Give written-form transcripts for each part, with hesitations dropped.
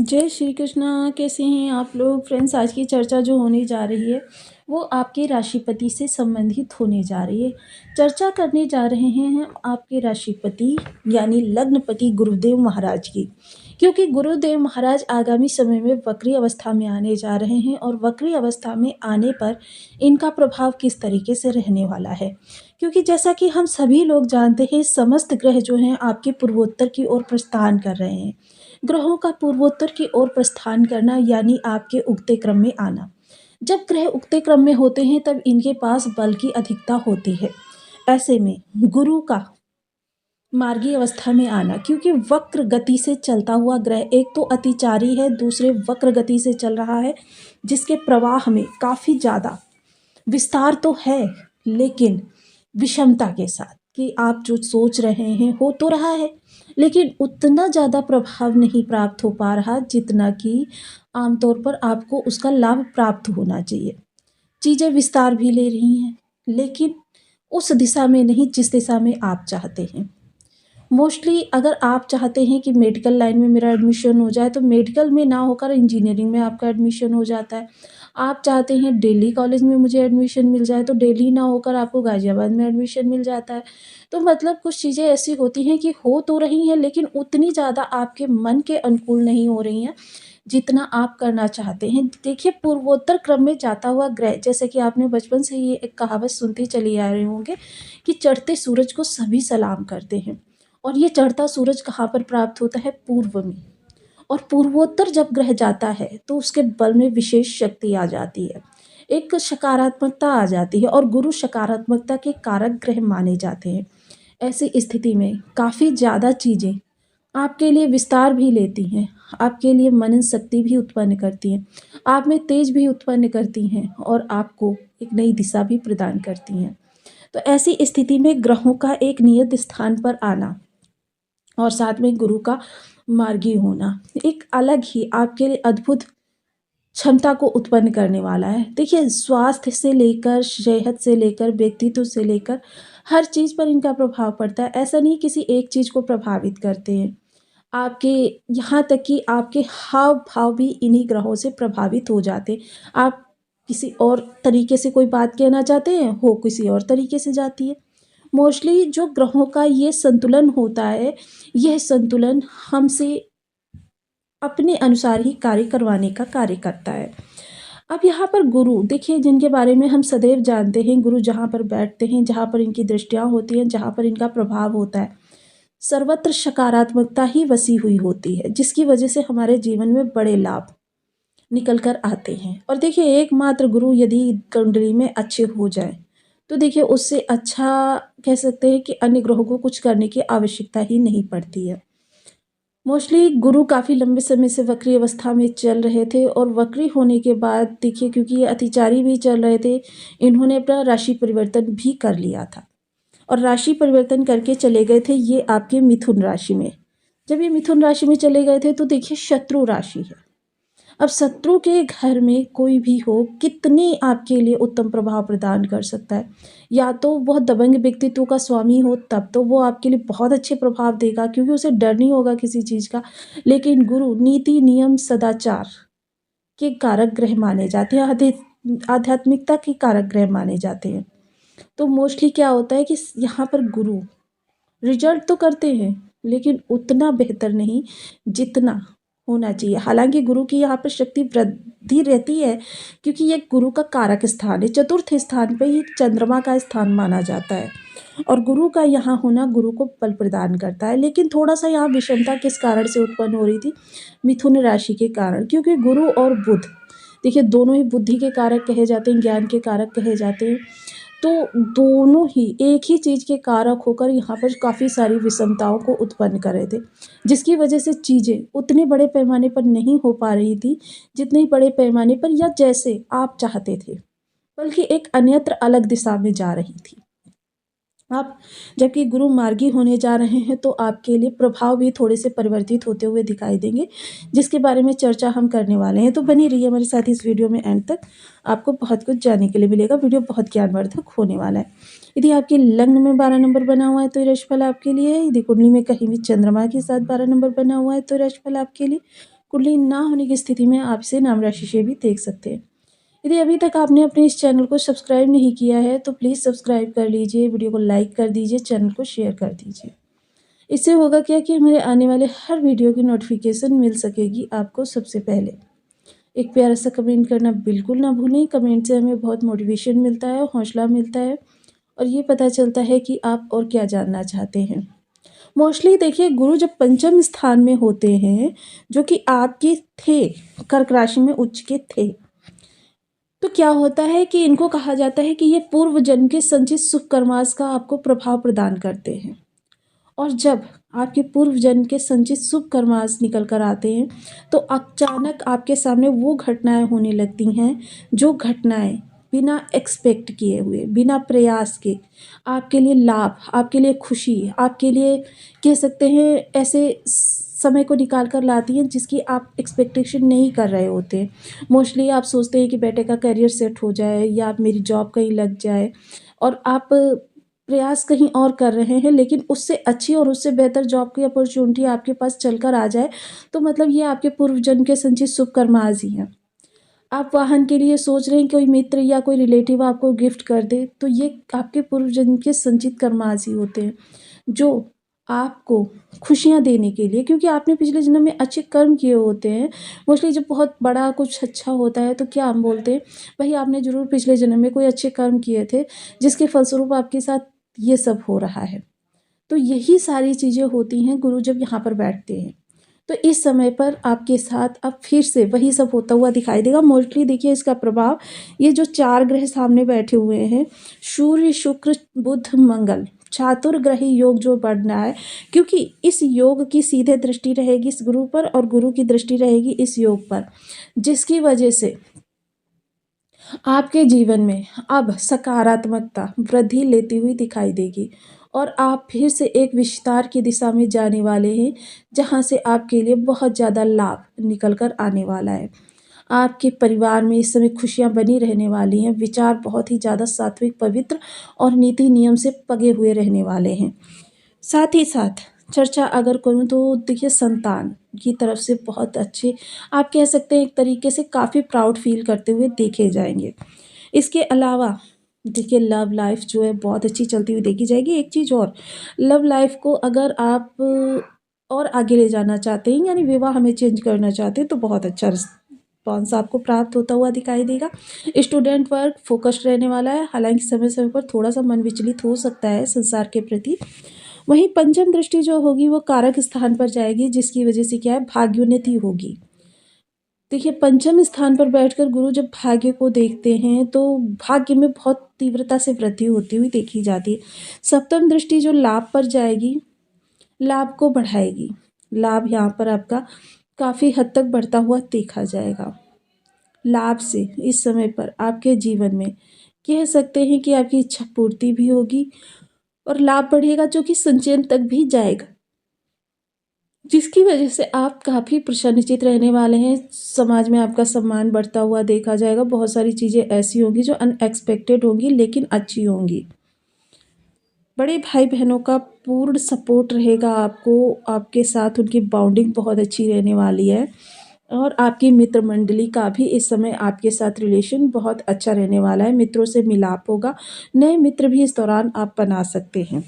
जय श्री कृष्णा। कैसे हैं आप लोग फ्रेंड्स। आज की चर्चा जो होने जा रही है वो आपके राशिपति से संबंधित होने जा रही है। चर्चा करने जा रहे हैं हम आपके राशिपति यानी लग्नपति गुरुदेव महाराज की, क्योंकि गुरुदेव महाराज आगामी समय में वक्री अवस्था में आने जा रहे हैं और वक्री अवस्था में आने पर इनका प्रभाव किस तरीके से रहने वाला है। क्योंकि जैसा कि हम सभी लोग जानते हैं समस्त ग्रह जो हैं आपके पूर्वोत्तर की ओर प्रस्थान कर रहे हैं। ग्रहों का पूर्वोत्तर की ओर प्रस्थान करना यानी आपके उगते क्रम में आना। जब ग्रह उगते क्रम में होते हैं तब इनके पास बल की अधिकता होती है। ऐसे में गुरु का मार्गी अवस्था में आना, क्योंकि वक्र गति से चलता हुआ ग्रह एक तो अतिचारी है, दूसरे वक्र गति से चल रहा है, जिसके प्रवाह में काफ़ी ज़्यादा विस्तार तो है लेकिन विषमता के साथ कि आप जो सोच रहे हैं हो तो रहा है, लेकिन उतना ज़्यादा प्रभाव नहीं प्राप्त हो पा रहा जितना कि आमतौर पर आपको उसका लाभ प्राप्त होना चाहिए। चीज़ें विस्तार भी ले रही हैं लेकिन उस दिशा में नहीं जिस दिशा में आप चाहते हैं। मोस्टली अगर आप चाहते हैं कि मेडिकल लाइन में मेरा एडमिशन हो जाए तो मेडिकल में ना होकर इंजीनियरिंग में आपका एडमिशन हो जाता है। आप चाहते हैं दिल्ली कॉलेज में मुझे एडमिशन मिल जाए तो दिल्ली ना होकर आपको गाज़ियाबाद में एडमिशन मिल जाता है। तो मतलब कुछ चीज़ें ऐसी होती हैं कि हो तो रही हैं लेकिन उतनी ज़्यादा आपके मन के अनुकूल नहीं हो रही हैं जितना आप करना चाहते हैं। देखिए पूर्वोत्तर क्रम में जाता हुआ ग्रह, जैसे कि आपने बचपन से ये एक कहावत सुनते चले आ रहे होंगे कि चढ़ते सूरज को सभी सलाम करते हैं। और ये चढ़ता सूरज कहाँ पर प्राप्त होता है? पूर्व में। और पूर्वोत्तर जब ग्रह जाता है तो उसके बल में विशेष शक्ति आ जाती है, एक सकारात्मकता आ जाती है और गुरु सकारात्मकता के कारक ग्रह माने जाते हैं। ऐसी स्थिति में काफ़ी ज़्यादा चीज़ें आपके लिए विस्तार भी लेती हैं, आपके लिए मनन शक्ति भी उत्पन्न करती हैं, आप में तेज भी उत्पन्न करती हैं और आपको एक नई दिशा भी प्रदान करती हैं। तो ऐसी स्थिति में ग्रहों का एक नियत स्थान पर आना और साथ में गुरु का मार्गी होना एक अलग ही आपके लिए अद्भुत क्षमता को उत्पन्न करने वाला है। देखिए स्वास्थ्य से लेकर सेहत से लेकर व्यक्तित्व से लेकर हर चीज़ पर इनका प्रभाव पड़ता है। ऐसा नहीं किसी एक चीज़ को प्रभावित करते हैं, आपके यहाँ तक कि आपके हाव भाव भी इन्हीं ग्रहों से प्रभावित हो जाते हैं। आप किसी और तरीके से कोई बात कहना चाहते हैं, हो किसी और तरीके से जाती है। मोस्टली जो ग्रहों का ये संतुलन होता है, यह संतुलन हमसे अपने अनुसार ही कार्य करवाने का कार्य करता है। अब यहाँ पर गुरु देखिए, जिनके बारे में हम सदैव जानते हैं, गुरु जहाँ पर बैठते हैं, जहाँ पर इनकी दृष्टियाँ होती हैं, जहाँ पर इनका प्रभाव होता है, सर्वत्र सकारात्मकता ही वसी हुई होती है, जिसकी वजह से हमारे जीवन में बड़े लाभ निकल कर आते हैं। और देखिए एकमात्र गुरु यदि कुंडली में अच्छे हो जाए तो देखिए उससे अच्छा कह सकते हैं कि अन्य ग्रहों को कुछ करने की आवश्यकता ही नहीं पड़ती है। मोस्टली गुरु काफ़ी लंबे समय से वक्री अवस्था में चल रहे थे और वक्री होने के बाद देखिए क्योंकि ये अतिचारी भी चल रहे थे, इन्होंने अपना राशि परिवर्तन भी कर लिया था और राशि परिवर्तन करके चले गए थे ये आपके मिथुन राशि में। जब ये मिथुन राशि में चले गए थे तो देखिए शत्रु राशि है। अब शत्रु के घर में कोई भी हो कितने आपके लिए उत्तम प्रभाव प्रदान कर सकता है। या तो वह दबंग व्यक्तित्व का स्वामी हो तब तो वो आपके लिए बहुत अच्छे प्रभाव देगा क्योंकि उसे डर नहीं होगा किसी चीज़ का। लेकिन गुरु नीति नियम सदाचार के कारक ग्रह माने जाते हैं, आध्यात्मिकता के कारक ग्रह माने जाते हैं। तो मोस्टली क्या होता है कि यहाँ पर गुरु रिजल्ट तो करते हैं लेकिन उतना बेहतर नहीं जितना होना चाहिए। हालांकि गुरु की यहाँ पर शक्ति वृद्धि रहती है क्योंकि ये गुरु का कारक स्थान है, चतुर्थ स्थान पे ही चंद्रमा का स्थान माना जाता है और गुरु का यहाँ होना गुरु को बल प्रदान करता है। लेकिन थोड़ा सा यहाँ विषमता किस कारण से उत्पन्न हो रही थी? मिथुन राशि के कारण, क्योंकि गुरु और बुध देखिए दोनों ही बुद्धि के कारक कहे जाते हैं, ज्ञान के कारक कहे जाते हैं। तो दोनों ही एक ही चीज़ के कारक होकर यहाँ पर काफ़ी सारी विषमताओं को उत्पन्न कर रहे थे, जिसकी वजह से चीज़ें उतने बड़े पैमाने पर नहीं हो पा रही थी जितने बड़े पैमाने पर या जैसे आप चाहते थे, बल्कि एक अन्यत्र अलग दिशा में जा रही थी। आप जबकि गुरु मार्गी होने जा रहे हैं तो आपके लिए प्रभाव भी थोड़े से परिवर्तित होते हुए दिखाई देंगे, जिसके बारे में चर्चा हम करने वाले हैं। तो बनी रहिए हमारे साथ इस वीडियो में एंड तक, आपको बहुत कुछ जानने के लिए मिलेगा। वीडियो बहुत ज्ञानवर्धक होने वाला है। यदि आपके लग्न में 12 नंबर बना हुआ है तो ये राशिफल आपके लिए है। यदि कुंडली में कहीं भी चंद्रमा के साथ 12 नंबर बना हुआ है तो राशिफल आपके लिए। कुंडली ना होने की स्थिति में आप इसे नाम राशि से भी देख सकते हैं। यदि अभी तक आपने अपने इस चैनल को सब्सक्राइब नहीं किया है तो प्लीज़ सब्सक्राइब कर लीजिए, वीडियो को लाइक कर दीजिए, चैनल को शेयर कर दीजिए। इससे होगा क्या कि हमारे आने वाले हर वीडियो की नोटिफिकेशन मिल सकेगी आपको सबसे पहले। एक प्यारा सा कमेंट करना बिल्कुल ना भूलें। कमेंट से हमें बहुत मोटिवेशन मिलता है, हौसला मिलता है और ये पता चलता है कि आप और क्या जानना चाहते हैं। मोस्टली देखिए, गुरु जब पंचम स्थान में होते हैं, जो कि आपके थे, कर्क राशि में उच्च के थे, तो क्या होता है कि इनको कहा जाता है कि ये पूर्व जन्म के संचित सुख कर्मास का आपको प्रभाव प्रदान करते हैं। और जब आपके पूर्व जन्म के संचित शुभ कर्मास निकल कर आते हैं तो अचानक आपके सामने वो घटनाएं होने लगती हैं, जो घटनाएं बिना एक्सपेक्ट किए हुए, बिना प्रयास के आपके लिए लाभ, आपके लिए खुशी, आपके लिए कह सकते हैं ऐसे समय को निकाल कर लाती हैं जिसकी आप एक्सपेक्टेशन नहीं कर रहे होते। मोस्टली आप सोचते हैं कि बेटे का करियर सेट हो जाए या मेरी जॉब कहीं लग जाए, और आप प्रयास कहीं और कर रहे हैं, लेकिन उससे अच्छी और उससे बेहतर जॉब की अपॉर्चुनिटी आपके पास चलकर आ जाए, तो मतलब ये आपके पूर्व जन्म के संचित शुभ कर्मास ही हैं। आप वाहन के लिए सोच रहे हैं, कोई मित्र या कोई रिलेटिव आपको गिफ्ट कर दे, तो ये आपके पूर्व जन्म के संचित कर्मास ही होते हैं, जो आपको खुशियाँ देने के लिए, क्योंकि आपने पिछले जन्म में अच्छे कर्म किए होते हैं। मोस्टली जब बहुत बड़ा कुछ अच्छा होता है तो क्या हम बोलते हैं, भाई आपने ज़रूर पिछले जन्म में कोई अच्छे कर्म किए थे, जिसके फलस्वरूप आपके साथ ये सब हो रहा है। तो यही सारी चीज़ें होती हैं गुरु जब यहाँ पर बैठते हैं। तो इस समय पर आपके साथ अब फिर से वही सब होता हुआ दिखाई देगा। मोस्टली देखिए इसका प्रभाव, ये जो 4 ग्रह सामने बैठे हुए हैं, सूर्य, शुक्र, बुध, मंगल, चातुर्ग्रही योग जो बढ़ना है, क्योंकि इस योग की सीधे दृष्टि रहेगी इस गुरु पर और गुरु की दृष्टि रहेगी इस योग पर, जिसकी वजह से आपके जीवन में अब सकारात्मकता वृद्धि लेती हुई दिखाई देगी और आप फिर से एक विस्तार की दिशा में जाने वाले हैं, जहां से आपके लिए बहुत ज़्यादा लाभ निकल कर आने वाला है। आपके परिवार में इस समय खुशियां बनी रहने वाली हैं, विचार बहुत ही ज़्यादा सात्विक, पवित्र और नीति नियम से पगे हुए रहने वाले हैं। साथ ही साथ चर्चा अगर करूँ तो देखिए, संतान की तरफ से बहुत अच्छे, आप कह सकते हैं एक तरीके से काफ़ी प्राउड फील करते हुए देखे जाएंगे। इसके अलावा देखिए, लव लाइफ जो है बहुत अच्छी चलती हुई देखी जाएगी। एक चीज़ और, लव लाइफ को अगर आप और आगे ले जाना चाहते हैं, यानी विवाह में चेंज करना चाहते हैं, तो बहुत अच्छा रिस्पॉन्स आपको प्राप्त होता हुआ दिखाई देगा। स्टूडेंट वर्क फोकस्ड रहने वाला है, हालांकि समय समय पर थोड़ा सा मन विचलित हो सकता है संसार के प्रति। वहीं पंचम दृष्टि जो होगी वो कारक स्थान पर जाएगी, जिसकी वजह से क्या है, भाग्योन्नति होगी। देखिए, पंचम स्थान पर बैठकर गुरु जब भाग्य को देखते हैं तो भाग्य में बहुत तीव्रता से वृद्धि होती हुई देखी जाती है। सप्तम दृष्टि जो लाभ पर जाएगी, लाभ को बढ़ाएगी। लाभ यहाँ पर आपका काफ़ी हद तक बढ़ता हुआ देखा जाएगा। लाभ से इस समय पर आपके जीवन में कह सकते हैं कि आपकी इच्छा पूर्ति भी होगी और लाभ बढ़ेगा, जो कि संचयन तक भी जाएगा, जिसकी वजह से आप काफ़ी प्रसन्नचित रहने वाले हैं। समाज में आपका सम्मान बढ़ता हुआ देखा जाएगा। बहुत सारी चीज़ें ऐसी होंगी जो अनएक्सपेक्टेड होंगी, लेकिन अच्छी होंगी। बड़े भाई बहनों का पूर्ण सपोर्ट रहेगा आपको, आपके साथ उनकी बॉन्डिंग बहुत अच्छी रहने वाली है और आपकी मित्र मंडली का भी इस समय आपके साथ रिलेशन बहुत अच्छा रहने वाला है। मित्रों से मिलाप होगा, नए मित्र भी इस दौरान आप बना सकते हैं।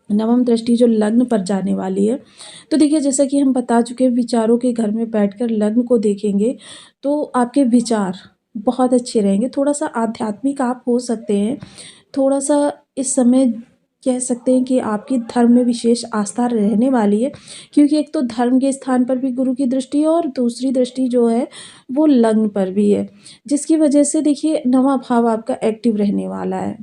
नवम दृष्टि जो लग्न पर जाने वाली है, तो देखिए जैसा कि हम बता चुके हैं, विचारों के घर में बैठकर लग्न को देखेंगे तो आपके विचार बहुत अच्छे रहेंगे। थोड़ा सा आध्यात्मिक आप हो सकते हैं, थोड़ा सा इस समय कह सकते हैं कि आपकी धर्म में विशेष आस्था रहने वाली है, क्योंकि एक तो धर्म के स्थान पर भी गुरु की दृष्टि है और दूसरी दृष्टि जो है वो लग्न पर भी है, जिसकी वजह से देखिए नवा भाव आपका एक्टिव रहने वाला है।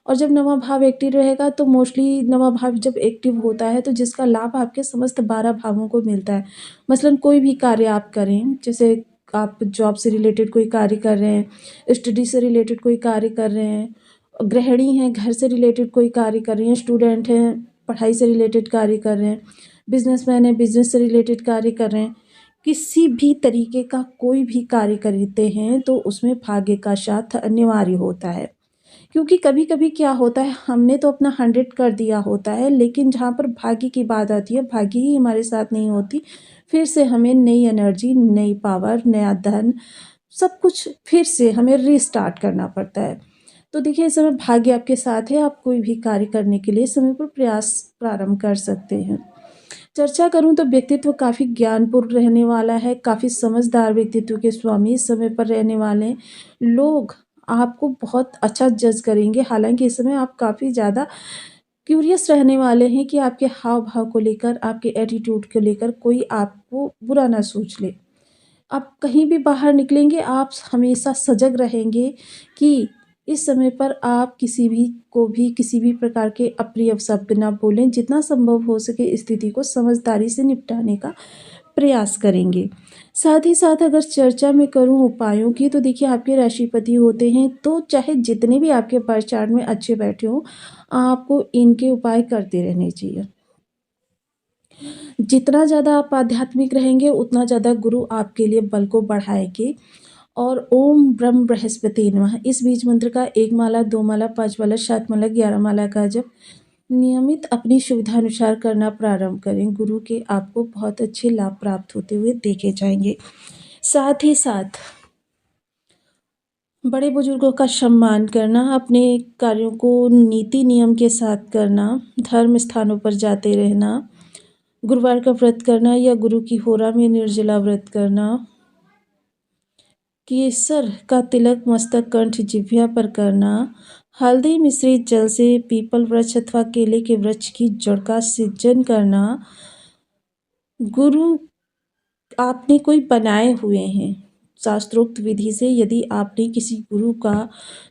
और जब नवा भाव एक्टिव रहेगा तो मोस्टली नवा भाव जब एक्टिव होता है तो जिसका लाभ आपके समस्त 12 भावों को मिलता है। मसलन कोई भी कार्य आप करें, जैसे आप जॉब से रिलेटेड कोई कार्य कर रहे हैं, स्टडी से रिलेटेड कोई कार्य कर रहे हैं, गृहिणी हैं घर से रिलेटेड कोई कार्य कर रही हैं, स्टूडेंट हैं पढ़ाई से रिलेटेड कार्य कर रहे हैं, बिजनेसमैन हैं बिजनेस से रिलेटेड कार्य कर रहे हैं, किसी भी तरीके का कोई भी कार्य करते हैं तो उसमें भाग्य का साथ अनिवार्य होता है। क्योंकि कभी-कभी क्या होता है, हमने तो अपना 100 कर दिया होता है, लेकिन जहाँ पर भाग्य की बात आती है, भाग्य ही हमारे साथ नहीं होती, फिर से हमें नई एनर्जी, नई पावर, नया धन, सब कुछ फिर से हमें रीस्टार्ट करना पड़ता है। तो देखिए, इस समय भाग्य आपके साथ है, आप कोई भी कार्य करने के लिए समय पर प्रयास प्रारंभ कर सकते हैं। चर्चा करूँ तो व्यक्तित्व काफ़ी ज्ञानपूर्ण रहने वाला है, काफ़ी समझदार व्यक्तित्व के स्वामी इस समय पर रहने वाले हैं। लोग आपको बहुत अच्छा जज करेंगे, हालाँकि इस समय आप काफ़ी ज़्यादा क्यूरियस रहने वाले हैं कि आपके हाव-भाव को लेकर, आपके एटीट्यूड को लेकर कोई आपको बुरा ना सोच ले। आप कहीं भी बाहर निकलेंगे, आप हमेशा सजग रहेंगे कि इस समय पर आप किसी भी को भी किसी भी प्रकार के अप्रिय शब्द ना बोलें, जितना संभव हो सके स्थिति को समझदारी से निपटाने का प्रयास करेंगे। साथ ही साथ अगर चर्चा मैं करूँ उपायों की, तो देखिए आपके राशिपति होते हैं, तो चाहे जितने भी आपके बर्थ चार्ट में अच्छे बैठे हों, आपको इनके उपाय करते रहने चाहिए। जितना ज़्यादा आप आध्यात्मिक रहेंगे, उतना ज़्यादा गुरु आपके लिए बल को बढ़ाएँगे। और ओम ब्रह्म बृहस्पति नमः इस बीज मंत्र का 1 माला, 2 माला, 5 माला, 7 माला, 11 माला का जप नियमित अपनी सुविधानुसार करना प्रारंभ करें। गुरु के आपको बहुत अच्छे लाभ प्राप्त होते हुए देखे जाएँगे। साथ ही साथ बड़े बुजुर्गों का सम्मान करना, अपने कार्यों को नीति नियम के साथ करना, धर्म स्थानों पर जाते रहना, गुरुवार का व्रत करना या गुरु की होरा में निर्जला व्रत करना, केसर का तिलक मस्तक, कंठ, जिह्वा पर करना, हल्दी मिश्रित जल से पीपल वृक्ष अथवा केले के वृक्ष की जड़ का सिंचन करना, गुरु आपने कोई बनाए हुए हैं शास्त्रोक्त विधि से, यदि आपने किसी गुरु का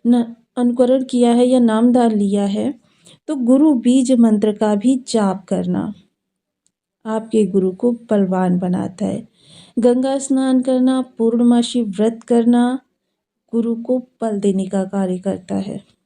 न अनुकरण किया है या नामदान लिया है, तो गुरु बीज मंत्र का भी जाप करना आपके गुरु को बलवान बनाता है। गंगा स्नान करना, पूर्णमासी व्रत करना गुरु को बल देने का कार्य करता है।